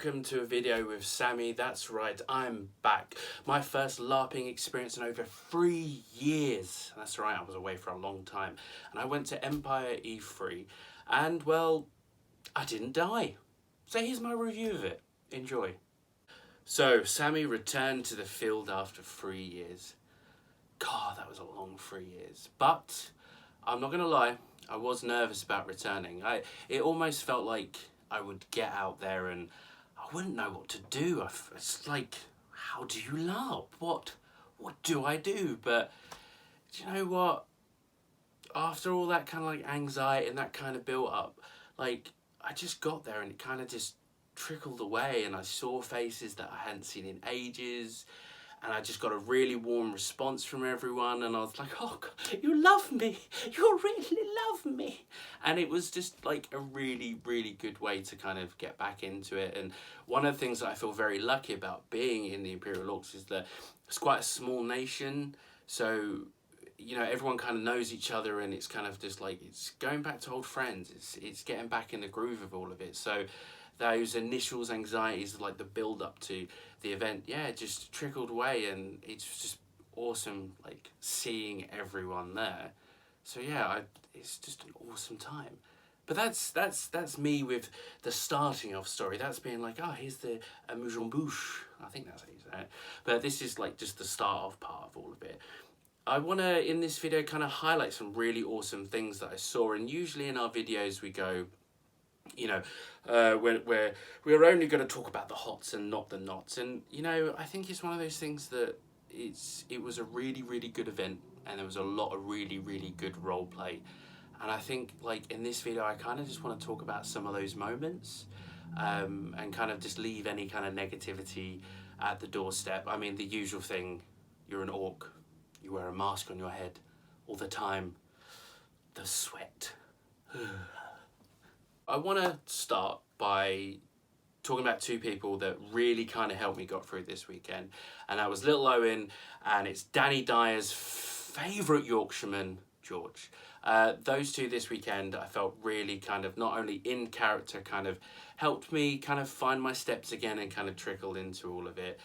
welcome to a video with Sammy. That's right, I'm back. My first LARPing experience in over 3 years. That's right, I was away for a long time. And I went to Empire E3 and, well, I didn't die. So here's my review of it. Enjoy. So, Sammy returned to the field after 3 years. God, that was a long 3 years. But, I'm not gonna lie, I was nervous about returning. It almost felt like I would get out there and I wouldn't know what to do. It's like, how do you LARP? What do I do? But do you know what? After all that kind of like anxiety and that kind of built up, like I just got there and it kind of just trickled away, and I saw faces that I hadn't seen in ages. And I just got a really warm response from everyone, and I was like, oh God, you love me, you really love me. And it was just like a really, really good way to kind of get back into it. And one of the things that I feel very lucky about being in the Imperial Orcs is that it's quite a small nation. So, you know, everyone kind of knows each other, and it's kind of just like, it's going back to old friends. It's getting back in the groove of all of it. So those initial anxieties, like the build up to the event, yeah, just trickled away, and it's just awesome, like seeing everyone there. So yeah, it's just an awesome time. But that's me with the starting off story. That's being like, oh, here's the mise en bouche. I think that's how you say it. But this is like just the start off part of all of it. I want to, in this video, kind of highlight some really awesome things that I saw. And usually in our videos we go, you know, we're only going to talk about the hots and not the nots. And, you know, I think it's one of those things that it was a really, really good event, and there was a lot of really, really good role play. And I think, like, in this video, I kind of just want to talk about some of those moments, and kind of just leave any kind of negativity at the doorstep. I mean, the usual thing, you're an orc, you wear a mask on your head all the time, the sweat. I want to start by talking about two people that really kind of helped me got through this weekend. And that was Little Owen, and it's Danny Dyer's favourite Yorkshireman, George. Those two this weekend, I felt really kind of not only in character, kind of helped me kind of find my steps again and kind of trickled into all of it.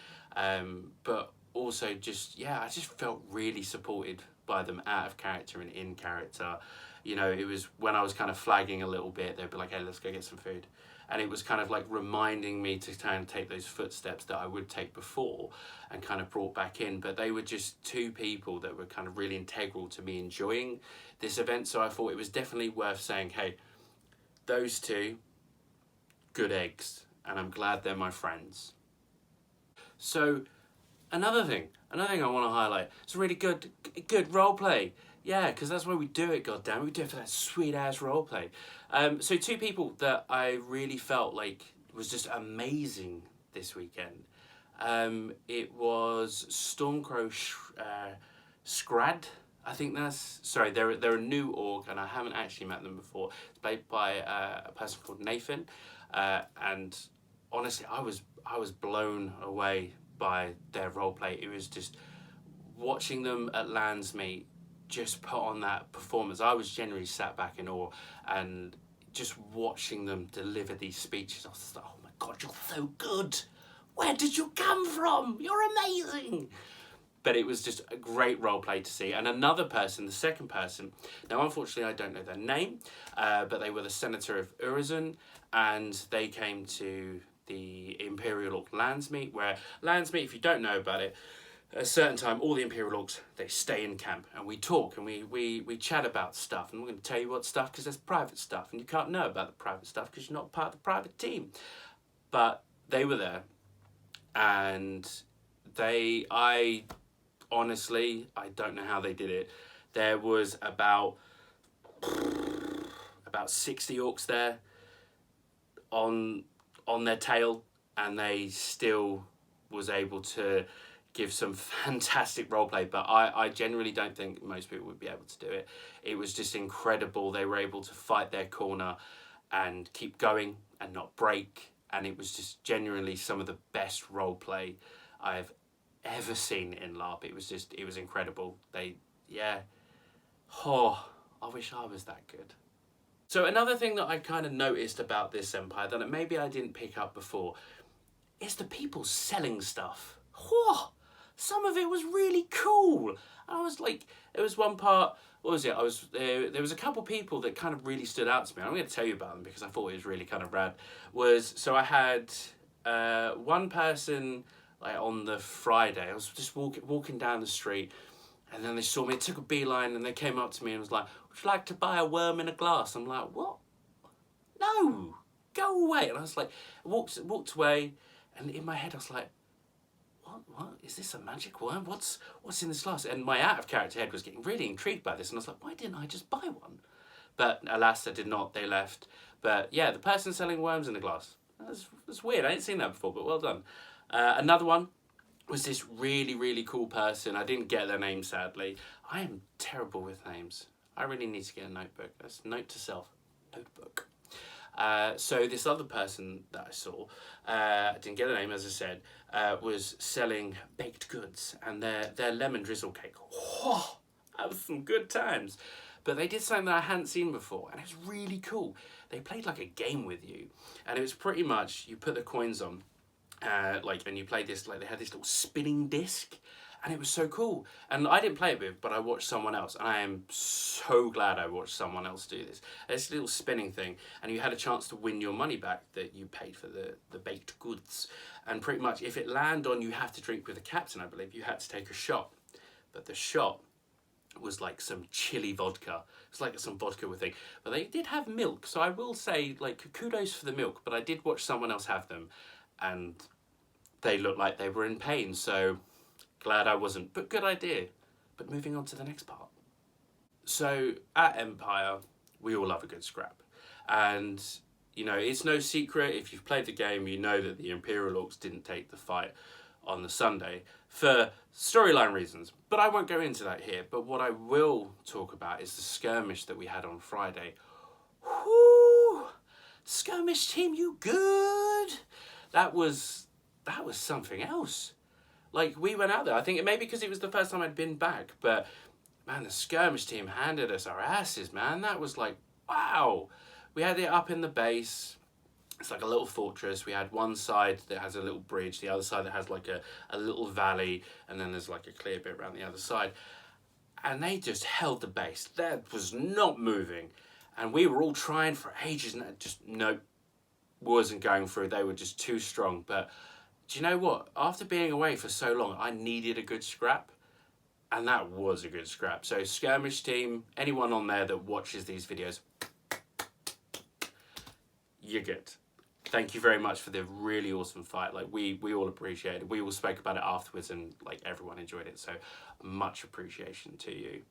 But also just, yeah, I just felt really supported by them out of character and in character. You know, it was when I was kind of flagging a little bit, they'd be like, hey, let's go get some food. And it was kind of like reminding me to kind of take those footsteps that I would take before, and kind of brought back in. But they were just two people that were kind of really integral to me enjoying this event. So I thought it was definitely worth saying, hey, those two, good eggs. And I'm glad they're my friends. So another thing I want to highlight, it's a really good role play. Yeah, because that's why we do it, goddammit. We do it for that sweet-ass roleplay. So two people that I really felt like was just amazing this weekend. It was Stormcrow Scrad. I think that's... Sorry, they're a new org, and I haven't actually met them before. It's played by a person called Nathan. And honestly, I was blown away by their roleplay. It was just... Watching them at Landsmeet just put on that performance, I was generally sat back in awe, and just watching them deliver these speeches, I was just like, oh my God, you're so good. Where did you come from? You're amazing. But it was just a great role play to see. And another person, the second person, now unfortunately I don't know their name, but they were the Senator of Urizen, and they came to the Imperial Orc Landsmeet, where Landsmeet, if you don't know about it, at a certain time, all the Imperial Orcs, they stay in camp, and we talk, and we chat about stuff, and we're going to tell you what stuff, because there's private stuff, and you can't know about the private stuff because you're not part of the private team. But they were there, and I honestly, I don't know how they did it. There was about 60 orcs there on their tail, and they still was able to give some fantastic roleplay. But I generally don't think most people would be able to do it. It was just incredible. They were able to fight their corner and keep going and not break. And it was just genuinely some of the best roleplay I've ever seen in LARP. It was incredible. I wish I was that good. So another thing that I kind of noticed about this Empire that maybe I didn't pick up before it's the people selling stuff. Whoa! Some of it was really cool. I was like, there was one part, what was it? There was a couple people that kind of really stood out to me. I'm going to tell you about them because I thought it was really kind of rad. So I had one person like on the Friday. I was just walking down the street, and then they saw me. It took a beeline, and they came up to me and was like, "Would you like to buy a worm in a glass?" I'm like, "What? No, go away!" And I was like, walked away, and in my head I was like, what is this, a magic worm? What's in this glass? And my out of character head was getting really intrigued by this, and I was like, why didn't I just buy one? But alas, I did not. They left. But yeah, the person selling worms in the glass, that's weird. I hadn't seen that before, but well done. Another one was this really cool person. I didn't get their name, sadly. I am terrible with names. I really need to get a notebook. That's note to self, notebook. So this other person that I saw, I didn't get a name, as I said, was selling baked goods, and their lemon drizzle cake. Whoa, that was some good times. But they did something that I hadn't seen before, and it was really cool. They played like a game with you, and it was pretty much, you put the coins on, and you played this, like they had this little spinning disc, and it was so cool. And I didn't play it with, but I watched someone else, and I am so glad I watched someone else do this. This little spinning thing, and you had a chance to win your money back that you paid for the baked goods. And pretty much, if it landed on, you have to drink with the captain, I believe. You had to take a shot, but the shot was like some chili vodka. It's like some vodka with thing, but they did have milk. So I will say, like, kudos for the milk. But I did watch someone else have them, and they looked like they were in pain. So glad I wasn't, but good idea. But moving on to the next part. So at Empire, we all love a good scrap. And, you know, it's no secret, if you've played the game, you know that the Imperial Orcs didn't take the fight on the Sunday for storyline reasons. But I won't go into that here. But what I will talk about is the skirmish that we had on Friday. Whoo! Skirmish team, you good? That was something else. Like, we went out there, I think it may be because it was the first time I'd been back, but man, the skirmish team handed us our asses, man. That was like, wow. We had it up in the base. It's like a little fortress. We had one side that has a little bridge, the other side that has like a little valley, and then there's like a clear bit around the other side. And they just held the base. That was not moving. And we were all trying for ages, and it just, nope, wasn't going through. They were just too strong. But do you know what? After being away for so long, I needed a good scrap, and that was a good scrap. So skirmish team, anyone on there that watches these videos, you're good. Thank you very much for the really awesome fight. Like, we all appreciate it. We all spoke about it afterwards, and like everyone enjoyed it. So much appreciation to you.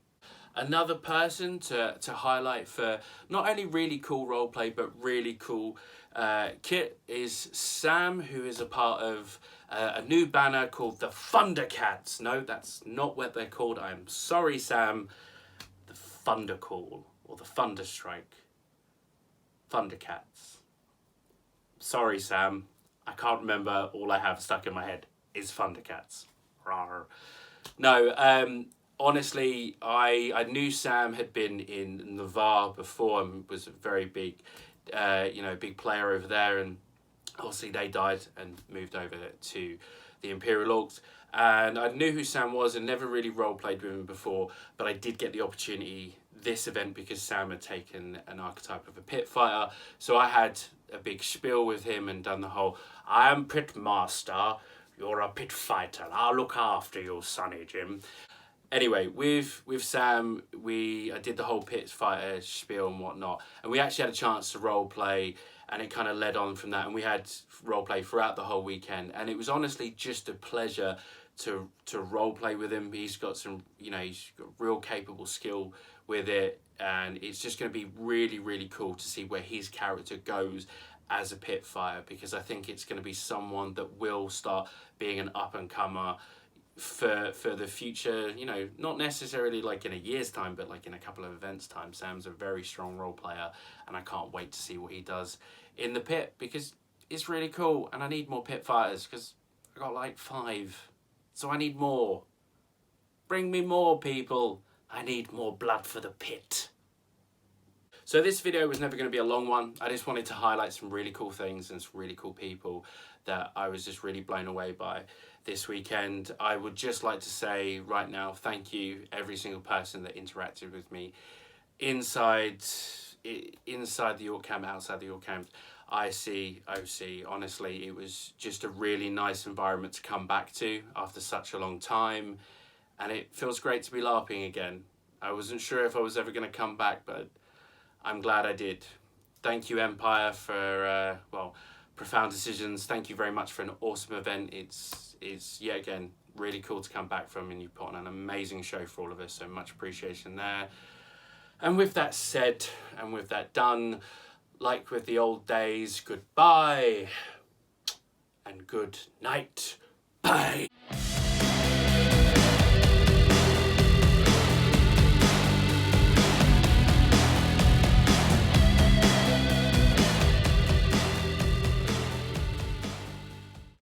Another person to highlight for not only really cool roleplay, but really cool kit is Sam, who is a part of a new banner called the Thundercats. No, that's not what they're called. I'm sorry, Sam. The Thunder Call, or the Thunderstrike. Thundercats. Sorry, Sam. I can't remember. All I have stuck in my head is Thundercats. Rawr. No, honestly, I knew Sam had been in Navarre before and was a very big, big player over there. And obviously they died and moved over to the Imperial Orcs. And I knew who Sam was and never really role-played with him before. But I did get the opportunity this event because Sam had taken an archetype of a pit fighter. So I had a big spiel with him and done the whole, I am pit master, you're a pit fighter, I'll look after you, Sonny Jim. Anyway, with Sam, I did the whole pit fighter spiel and whatnot, and we actually had a chance to role play, and it kind of led on from that, and we had role play throughout the whole weekend, and it was honestly just a pleasure to role play with him. He's got some, he's got real capable skill with it, and it's just going to be really cool to see where his character goes as a pit fighter, because I think it's going to be someone that will start being an up and comer for the future, not necessarily like in a year's time, but like in a couple of events time. Sam's a very strong role player, and I can't wait to see what he does in the pit, because it's really cool, and I need more pit fighters because I got like 5, so I need more. Bring me more, people. I need more blood for the pit. So this video was never going to be a long one. I just wanted to highlight some really cool things and some really cool people that I was just really blown away by this weekend. I would just like to say right now, thank you every single person that interacted with me inside the York camp, outside the York camp, IC, OC. Honestly, it was just a really nice environment to come back to after such a long time, and it feels great to be LARPing again. I wasn't sure if I was ever going to come back, but I'm glad I did. Thank you, Empire, for well, Profound Decisions. Thank you very much for an awesome event. It's yet again really cool to come back from, and you put on an amazing show for all of us, so much appreciation there. And with that said, and with that done, like with the old days, goodbye and good night. Bye.